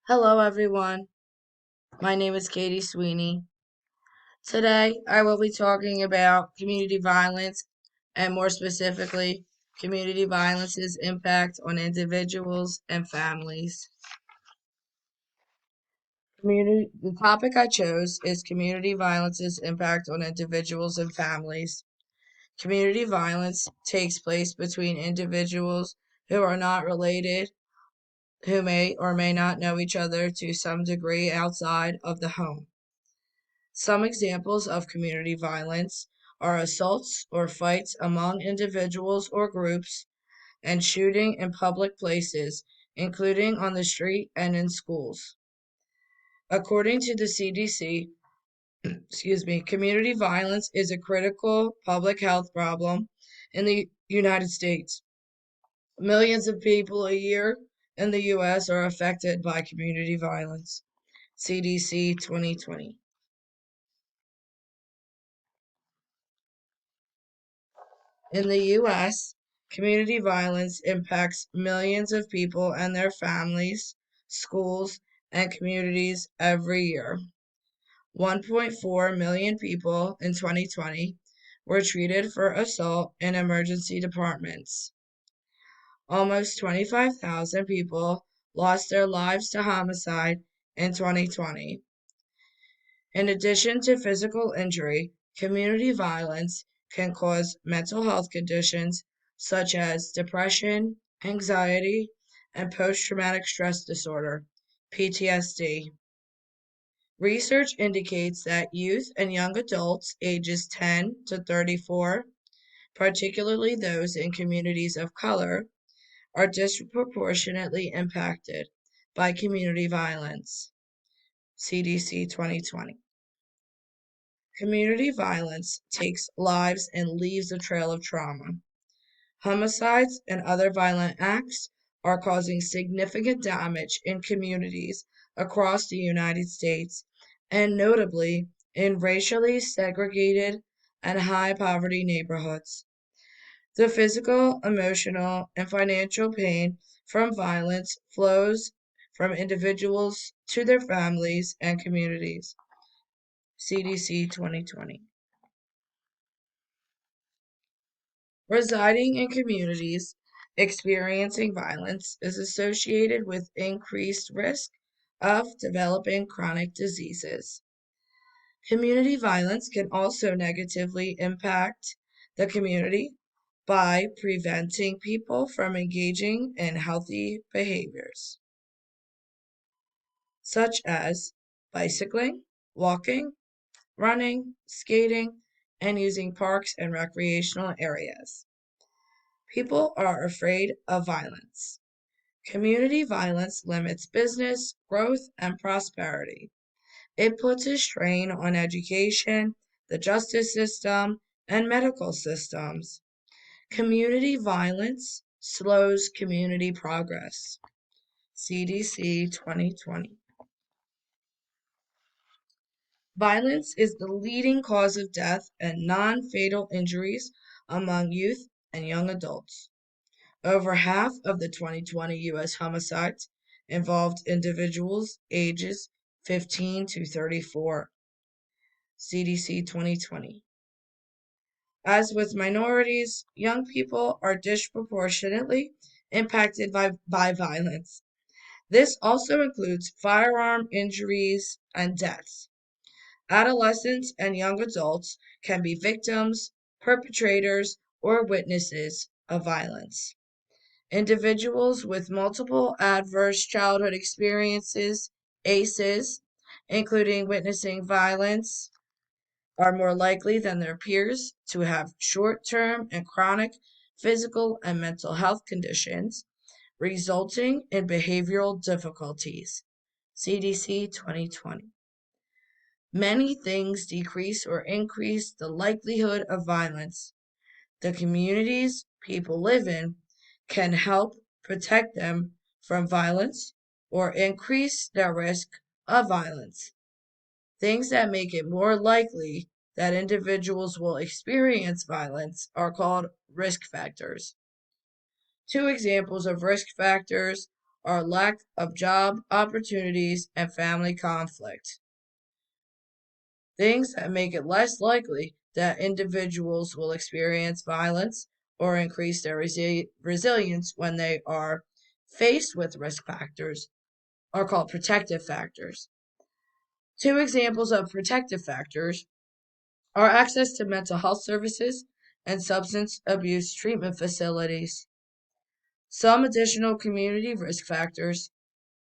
Hello, everyone. My name is Katie Sweeney. Today, I will be talking about community violence and more specifically, community violence's impact on individuals and families. The topic I chose is community violence's impact on individuals and families. Community violence takes place between individuals who are not related, who may or may not know each other to some degree outside of the home. Some examples of community violence are assaults or fights among individuals or groups, and shooting in public places, including on the street and in schools. According to the CDC, community violence is a critical public health problem in the United States. Millions of people a year in the US are affected by community violence. CDC 2020. In the U.S., community violence impacts millions of people and their families, schools, and communities every year. 1.4 million people in 2020 were treated for assault in emergency departments. Almost 25,000 people lost their lives to homicide in 2020. In addition to physical injury, community violence can cause mental health conditions such as depression, anxiety, and post traumatic stress disorder, PTSD. Research indicates that youth and young adults ages 10 to 34, particularly those in communities of color, are disproportionately impacted by community violence. CDC 2020. Community violence takes lives and leaves a trail of trauma. Homicides and other violent acts are causing significant damage in communities across the United States, and notably in racially segregated and high poverty neighborhoods. The physical, emotional, and financial pain from violence flows from individuals to their families and communities. CDC 2020. Residing in communities experiencing violence is associated with increased risk of developing chronic diseases. Community violence can also negatively impact the community by preventing people from engaging in healthy behaviors, such as bicycling, walking, running, skating, and using parks and recreational areas. People are afraid of violence. Community violence limits business, growth, and prosperity. It puts a strain on education, the justice system, and medical systems. Community violence slows community progress. CDC 2020. Violence is the leading cause of death and non fatal injuries among youth and young adults. Over half of the 2020 U.S. homicides involved individuals ages 15 to 34. CDC 2020. As with minorities, young people are disproportionately impacted by violence. This also includes firearm injuries and deaths. Adolescents and young adults can be victims, perpetrators, or witnesses of violence. Individuals with multiple adverse childhood experiences, ACEs, including witnessing violence, are more likely than their peers to have short term and chronic physical and mental health conditions, resulting in behavioral difficulties. CDC 2020. Many things decrease or increase the likelihood of violence. The communities people live in can help protect them from violence or increase their risk of violence. Things that make it more likely that individuals will experience violence are called risk factors. Two examples of risk factors are lack of job opportunities and family conflict. Things that make it less likely that individuals will experience violence or increase their resilience when they are faced with risk factors are called protective factors. Two examples of protective factors are access to mental health services and substance abuse treatment facilities. Some additional community risk factors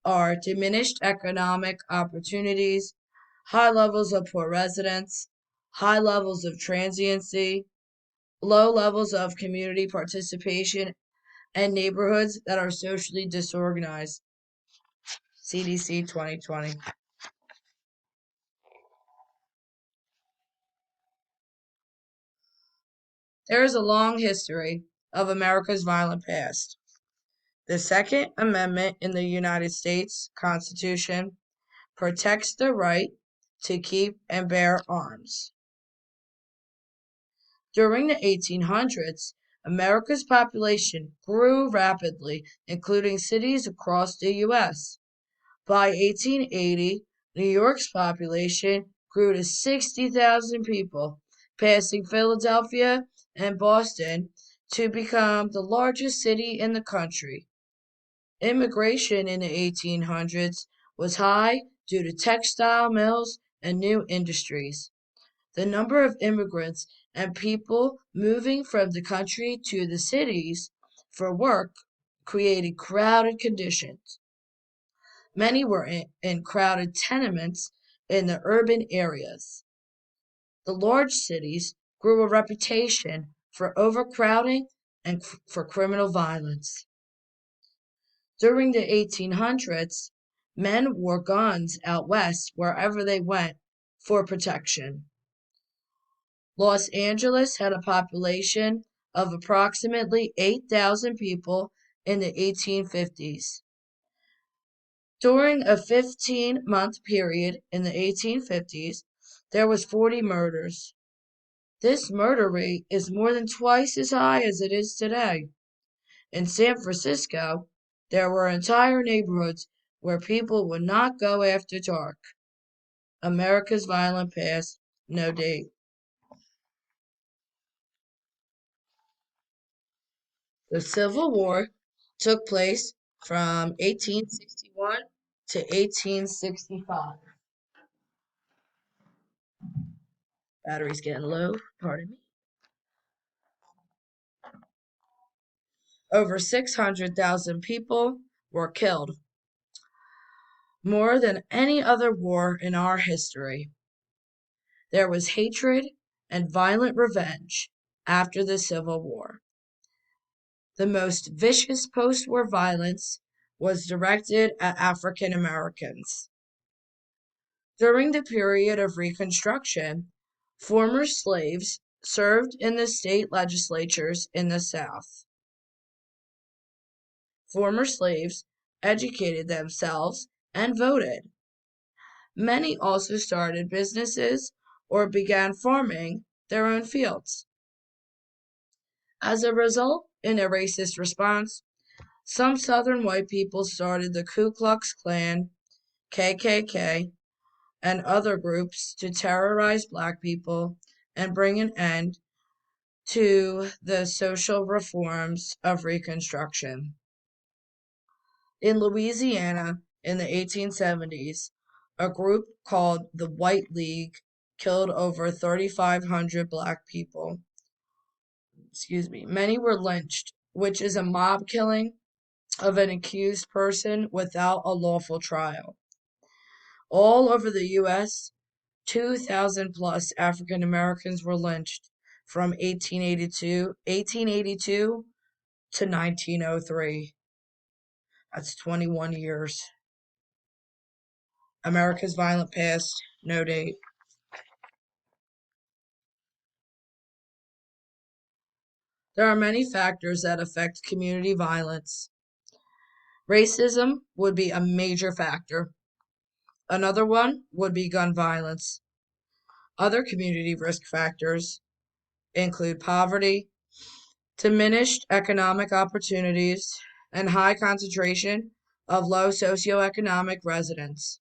are diminished economic opportunities, high levels of poor residents, high levels of transiency, low levels of community participation, and neighborhoods that are socially disorganized. CDC 2020. There is a long history of America's violent past. The Second Amendment in the United States Constitution protects the right to keep and bear arms. During the 1800s, America's population grew rapidly, including cities across the U.S. By 1880, New York's population grew to 60,000 people, passing Philadelphia and Boston to become the largest city in the country. Immigration in the 1800s was high due to textile mills and new industries. The number of immigrants and people moving from the country to the cities for work created crowded conditions. Many were in crowded tenements in the urban areas. The large cities grew a reputation for overcrowding and for criminal violence. During the 1800s, men wore guns out west wherever they went for protection. Los Angeles had a population of approximately 8,000 people in the 1850s. During a 15-month period in the 1850s, there was 40 murders. This murder rate is more than twice as high as it is today. In San Francisco, there were entire neighborhoods where people would not go after dark. America's violent past, no date. The Civil War took place from 1861 to 1865. Battery's getting low, pardon me. Over 600,000 people were killed, more than any other war in our history. There was hatred and violent revenge after the Civil War. The most vicious post-war violence was directed at African Americans. During the period of Reconstruction, former slaves served in the state legislatures in the South. Former slaves educated themselves and voted. Many also started businesses or began farming their own fields. As a result, in a racist response, some Southern white people started the Ku Klux Klan, KKK, and other groups to terrorize black people and bring an end to the social reforms of Reconstruction. In Louisiana in the 1870s, a group called the White League killed over 3,500 black people. Many were lynched, which is a mob killing of an accused person without a lawful trial. All over the U.S., 2,000 plus African Americans were lynched from 1882 to 1903. That's 21 years. America's violent past, no date. There are many factors that affect community violence. Racism would be a major factor. Another one would be gun violence. Other community risk factors include poverty, diminished economic opportunities, and high concentration of low socioeconomic residents.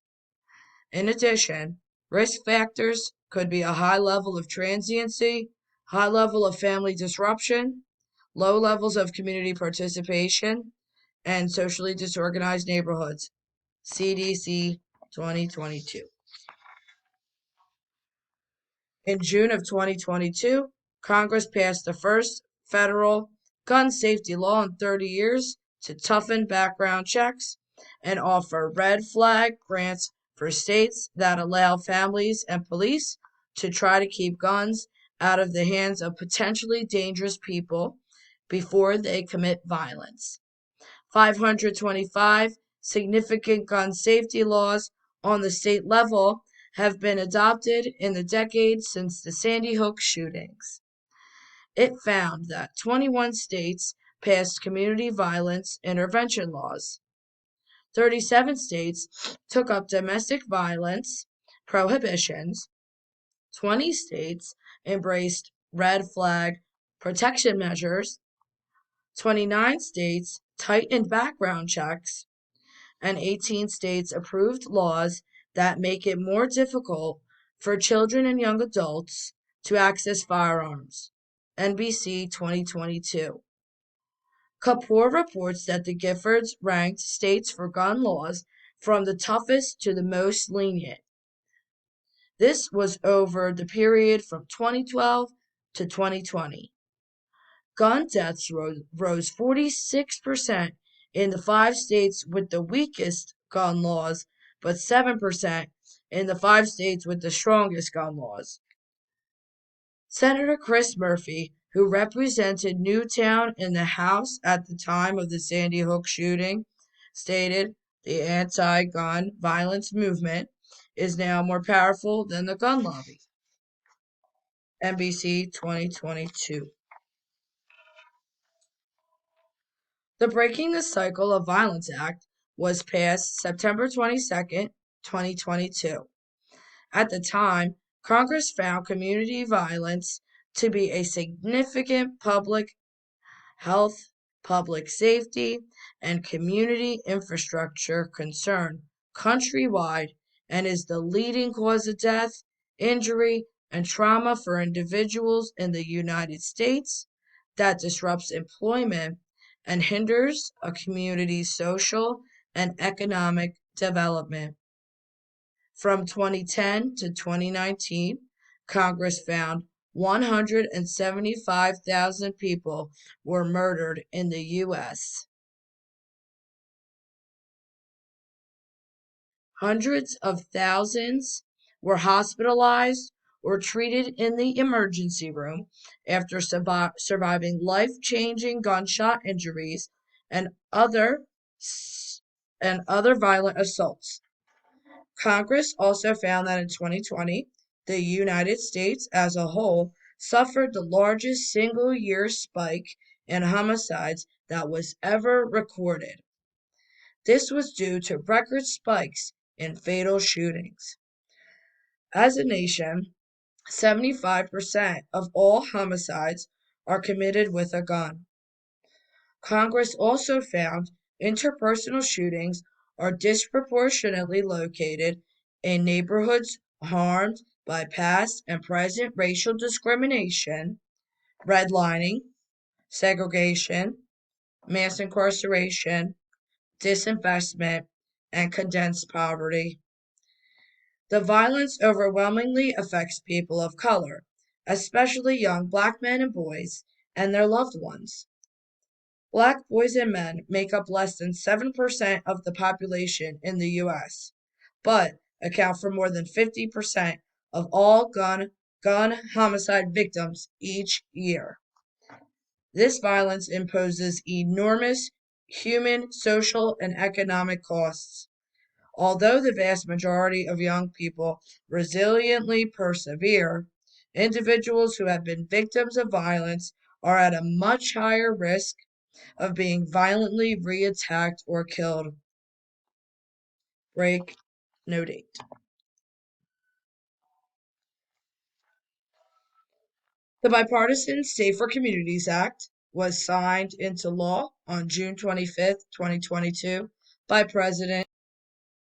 In addition, risk factors could be a high level of transiency, high level of family disruption, low levels of community participation, and socially disorganized neighborhoods. CDC 2022. In June of 2022, Congress passed the first federal gun safety law in 30 years to toughen background checks and offer red flag grants for states that allow families and police to try to keep guns out of the hands of potentially dangerous people before they commit violence. 525 significant gun safety laws on the state level have been adopted in the decades since the Sandy Hook shootings. It found that 21 states passed community violence intervention laws. 37 states took up domestic violence prohibitions. 20 states embraced red flag protection measures. 29 states tightened background checks, and 18 states approved laws that make it more difficult for children and young adults to access firearms. NBC 2022. Kapoor reports that the Giffords ranked states for gun laws from the toughest to the most lenient. This was over the period from 2012 to 2020. Gun deaths rose 46% in the 5 states with the weakest gun laws, but 7% in the 5 states with the strongest gun laws. Senator Chris Murphy, who represented Newtown in the House at the time of the Sandy Hook shooting, stated the anti-gun violence movement is now more powerful than the gun lobby. NBC 2022. The Breaking the Cycle of Violence Act was passed September 22, 2022. At the time, Congress found community violence to be a significant public health, public safety, and community infrastructure concern countrywide and is the leading cause of death, injury, and trauma for individuals in the United States that disrupts employment and hinders a community's social and economic development. From 2010 to 2019, Congress found 175,000 people were murdered in the U.S. Hundreds of thousands were hospitalized or treated in the emergency room after surviving life-changing gunshot injuries and other violent assaults. Congress also found that in 2020, the United States as a whole suffered the largest single-year spike in homicides that was ever recorded. This was due to record spikes in fatal shootings. As a nation, 75% of all homicides are committed with a gun. Congress also found interpersonal shootings are disproportionately located in neighborhoods harmed by past and present racial discrimination, redlining, segregation, mass incarceration, disinvestment, and condensed poverty. The violence overwhelmingly affects people of color, especially young black men and boys and their loved ones. Black boys and men make up less than 7% of the population in the U.S., but account for more than 50% of all gun homicide victims each year. This violence imposes enormous human, social, and economic costs. Although the vast majority of young people resiliently persevere, individuals who have been victims of violence are at a much higher risk of being violently re-attacked or killed. Break, note 8. The Bipartisan Safer Communities Act was signed into law on June 25, 2022 by President